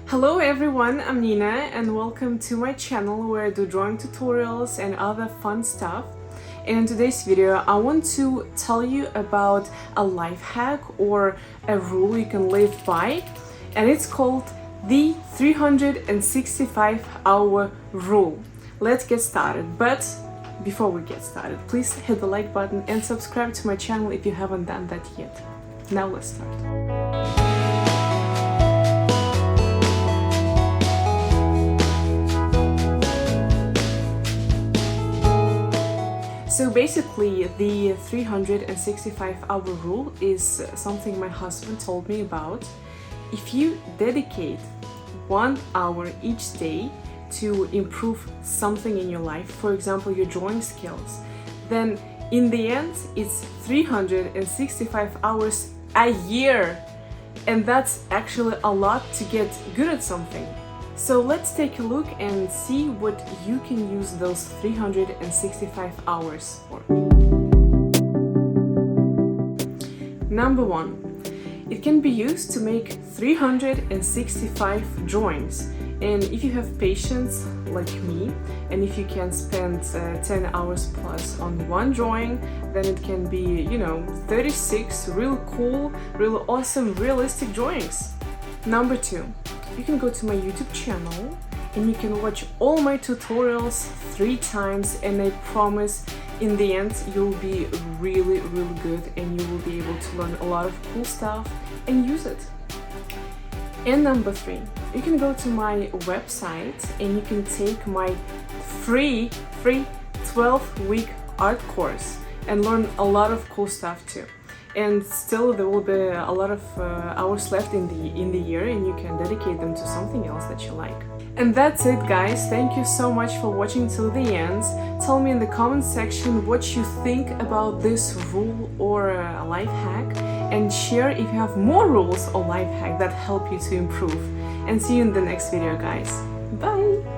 Hello everyone, I'm Nina and welcome to my channel where I do drawing tutorials and other fun stuff. And in today's video I want to tell you about a life hack or a rule you can live by, and it's called the 365-hour rule. Let's get started, but before we get started, please hit the like button and subscribe to my channel if you haven't done that yet. Now let's start. So basically, the 365-hour rule is something my husband told me about. If you dedicate 1 hour each day to improve something in your life, for example, your drawing skills, then in the end, it's 365 hours a year. And that's actually a lot to get good at something. So let's take a look and see what you can use those 365 hours for. Number 1. It can be used to make 365 drawings. And if you have patience like me, and if you can spend 10 hours plus on one drawing, then it can be, 36 really cool, really awesome, realistic drawings. Number 2. You can go to my YouTube channel and you can watch all my tutorials 3 times, and I promise in the end you'll be really good and you will be able to learn a lot of cool stuff and use it. And number 3, you can go to my website and you can take my free 12-week art course and learn a lot of cool stuff too. And still there will be a lot of hours left in the year, and you can dedicate them to something else that you like. And that's it, guys. Thank you so much for watching till the end. Tell me in the comment section what you think about this rule or a life hack, and share if you have more rules or life hack that help you to improve. And see you in the next video, guys. Bye!